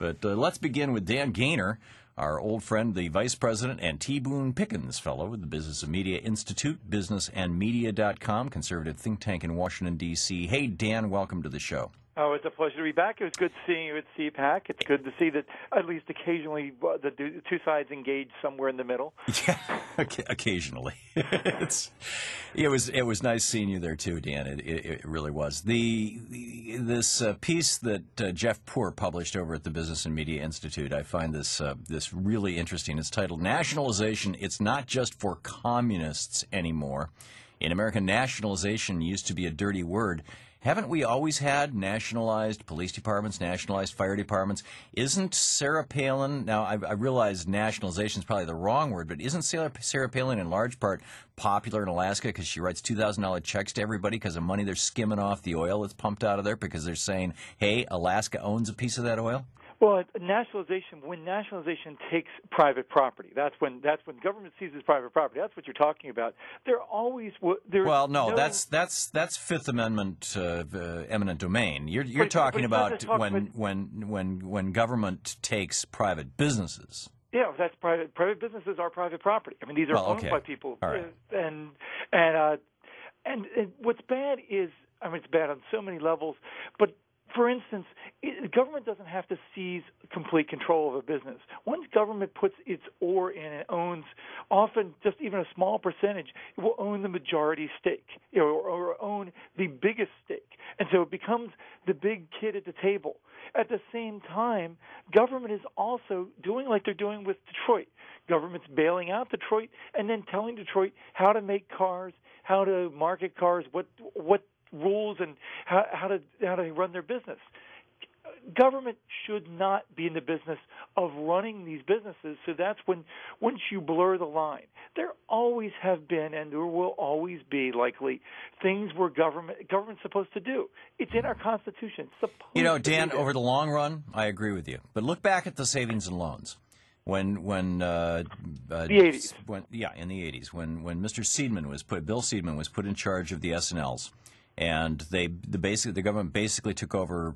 But let's begin with Dan Gaynor, our old friend, the Vice President and T. Boone Pickens Fellow with the Business and Media Institute, businessandmedia.com, conservative think tank in Washington, D.C. Hey, Dan, welcome to the show. Oh, it's a pleasure to be back. It was good seeing you at CPAC. It's good to see that at least occasionally the two sides engage somewhere in the middle. Yeah, occasionally. It was nice seeing you there too, Dan. It really was. This piece that Jeff Poor published over at the Business and Media Institute, I find this really interesting. It's titled "Nationalization. It's not just for communists anymore." In America, nationalization used to be a dirty word. Haven't we always had nationalized police departments, nationalized fire departments? Isn't Sarah Palin, now I realize nationalization is probably the wrong word, but isn't Sarah Palin in large part popular in Alaska because she writes $2,000 checks to everybody because of money they're skimming off the oil that's pumped out of there because they're saying, hey, Alaska owns a piece of that oil? Well, when nationalization takes private property, that's when government seizes private property. That's what you're talking about. That's Fifth Amendment eminent domain. You're talking about when government takes private businesses. Yeah, that's private. Private businesses are private property. I mean, these are owned by people. All right. And what's bad is, I mean, it's bad on so many levels, but. For instance, government doesn't have to seize complete control of a business. Once government puts its oar in and owns, often just even a small percentage, it will own the majority stake, or own the biggest stake. And so it becomes the big kid at the table. At the same time, government is also doing like they're doing with Detroit. Government's bailing out Detroit and then telling Detroit how to make cars, how to market cars, what rules and how to run their business. Government should not be in the business of running these businesses, so that's when once you blur the line. There always have been and there will always be likely things where government's supposed to do. It's in our Constitution. It's supposed Dan, to over the long run, I agree with you. But look back at the savings and loans. When the 80s. In the 80s, when Mr. Seidman Bill Seidman was put in charge of the S&Ls, and the government basically took over,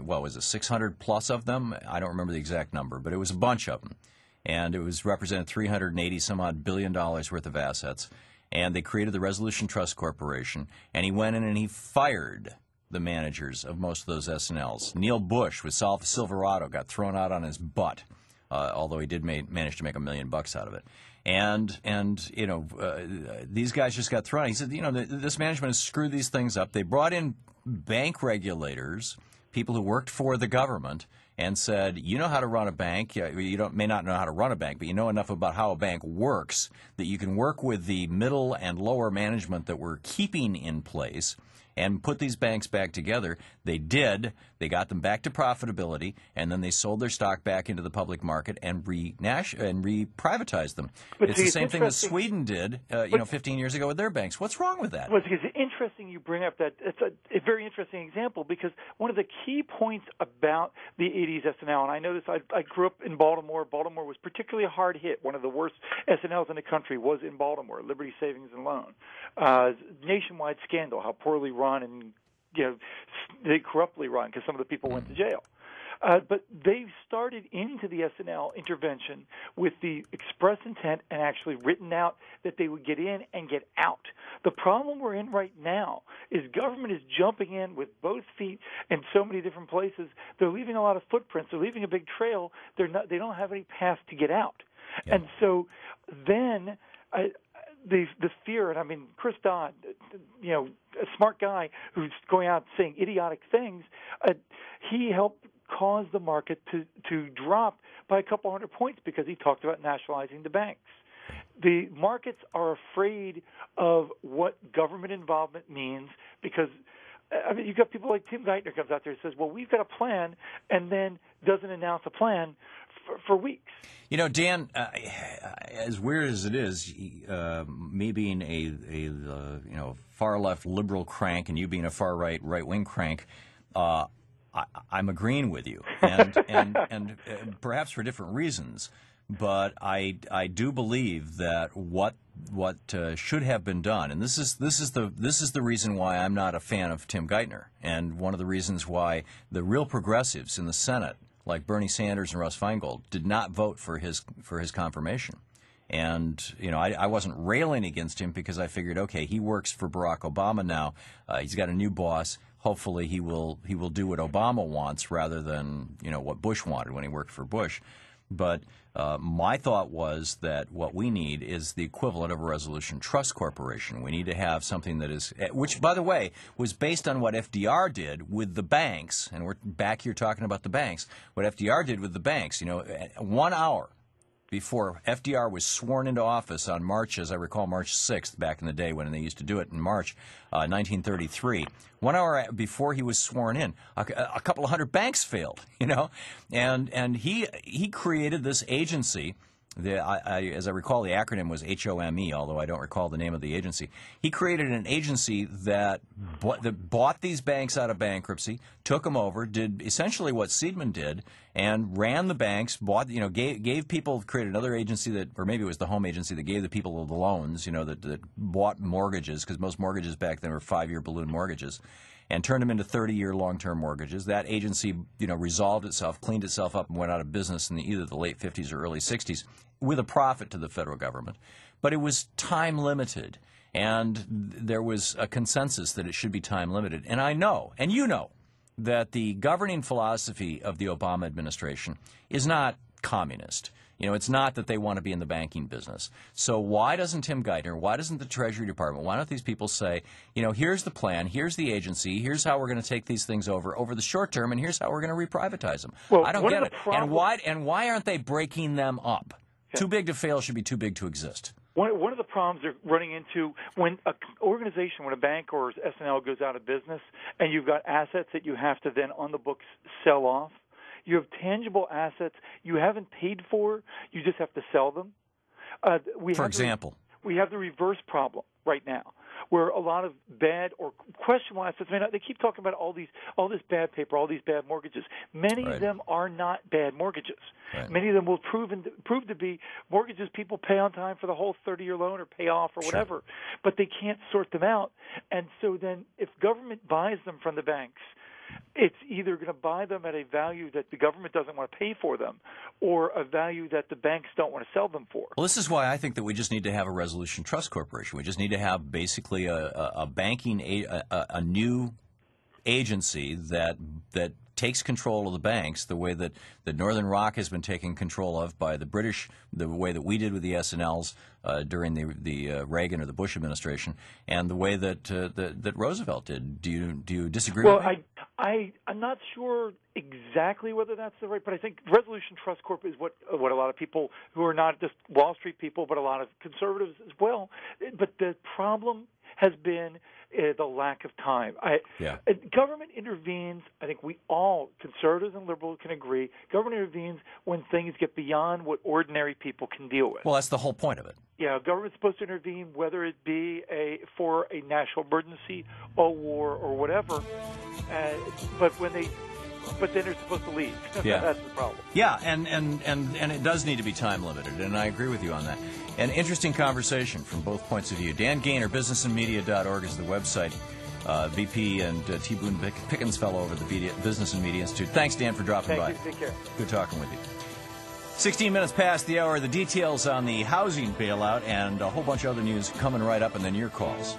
what was it, 600 plus of them? I don't remember the exact number, but it was a bunch of them. And it was represented $380 some odd billion worth of assets. And they created the Resolution Trust Corporation, and he went in and he fired the managers of most of those S&Ls. Neil Bush with Silverado got thrown out on his butt, although he did manage to make $1 million out of it. And these guys just got thrown. He said, this management has screwed these things up. They brought in bank regulators, people who worked for the government, and said, you know how to run a bank. You may not know how to run a bank, but you know enough about how a bank works that you can work with the middle and lower management that we're keeping in place and put these banks back together. They did. They got them back to profitability, and then they sold their stock back into the public market and re-privatized them. But it's the same thing that Sweden did 15 years ago with their banks. What's wrong with that? Well, it's interesting you bring up that. It's a very interesting example because one of the key points about the 80s S&L, and I know this, I grew up in Baltimore. Baltimore was particularly hard hit. One of the worst S&Ls in the country was in Baltimore, Liberty Savings and Loan. Nationwide scandal, how poorly run and they corruptly run because some of the people went to jail. But they started into the S&L intervention with the express intent and actually written out that they would get in and get out. The problem we're in right now is government is jumping in with both feet in so many different places. They're leaving a lot of footprints. They're leaving a big trail. They don't have any path to get out. Yeah. And so then the fear, and I mean, Chris Dodd, a smart guy who's going out saying idiotic things, he helped cause the market to drop by a couple hundred points because he talked about nationalizing the banks. The markets are afraid of what government involvement means because, I mean, you've got people like Tim Geithner comes out there and says, well, we've got a plan, and then doesn't announce a plan for weeks. Dan, as weird as it is, me being a far left liberal crank and you being a far right wing crank, I'm agreeing with you, and perhaps for different reasons. But I do believe that what should have been done, and this is the reason why I'm not a fan of Tim Geithner, and one of the reasons why the real progressives in the Senate like Bernie Sanders and Russ Feingold, did not vote for his confirmation. And, I wasn't railing against him because I figured, okay, he works for Barack Obama now. He's got a new boss. Hopefully he will do what Obama wants rather than, what Bush wanted when he worked for Bush. But my thought was that what we need is the equivalent of a resolution trust corporation. We need to have something that is, which, by the way, was based on what FDR did with the banks. And we're back here talking about the banks. What FDR did with the banks, 1 hour before FDR was sworn into office on March, as I recall, March 6th, back in the day when they used to do it in March 1933. 1 hour before he was sworn in, a couple of hundred banks failed, and he created this agency. As I recall, the acronym was HOME, although I don't recall the name of the agency. He created an agency that bought these banks out of bankruptcy, took them over, did essentially what Seidman did, and ran the banks, gave people, created another agency that, or maybe it was the home agency that gave the people the loans, that bought mortgages, because most mortgages back then were 5-year balloon mortgages, and turned them into 30-year long-term mortgages. That agency, resolved itself, cleaned itself up, and went out of business in either the late 50s or early 60s with a profit to the federal government. But it was time-limited, and there was a consensus that it should be time-limited. And I know, and you know, that the governing philosophy of the Obama administration is not communist. It's not that they want to be in the banking business. So why doesn't Tim Geithner, why doesn't the Treasury Department, why don't these people say, here's the plan, here's the agency, here's how we're going to take these things over the short term, and here's how we're going to reprivatize them? Well, I don't get it. And why aren't they breaking them up? Yeah. Too big to fail should be too big to exist. One of the problems they're running into when an organization, when a bank or S&L goes out of business, and you've got assets that you have to then on the books sell off. You have tangible assets you haven't paid for. You just have to sell them. For example? We have the reverse problem right now, where a lot of bad or questionable assets, they keep talking about all this bad paper, all these bad mortgages. Many of them are not bad mortgages. Right. Many of them will prove to be mortgages people pay on time for the whole 30-year loan or pay off or whatever, but they can't sort them out. And so then if government buys them from the banks, it's either going to buy them at a value that the government doesn't want to pay for them or a value that the banks don't want to sell them for. Well, this is why I think that we just need to have a resolution trust corporation. We just need to have basically a new agency that takes control of the banks the way that Northern Rock has been taken control of by the British, the way that we did with the S&Ls during the Reagan or the Bush administration, and the way that Roosevelt did. Do you disagree with me? I'm not sure exactly whether that's the right, but I think Resolution Trust Corp is what a lot of people who are not just Wall Street people, but a lot of conservatives as well. But the problem has been the lack of time. Government intervenes. I think we all, conservatives and liberals, can agree. Government intervenes when things get beyond what ordinary people can deal with. Well, that's the whole point of it. Yeah, government's supposed to intervene, whether it be for a national emergency, a war, or whatever. But then they're supposed to leave. Yeah. That's the problem. Yeah, and it does need to be time limited, and I agree with you on that. An interesting conversation from both points of view. Dan Gaynor, businessandmedia.org is the website. VP and T. Boone Pickens Fellow over at the Business and Media Institute. Thanks, Dan, for dropping by. Thank you. Take care. Good talking with you. 16 minutes past the hour. The details on the housing bailout and a whole bunch of other news coming right up, and then your calls.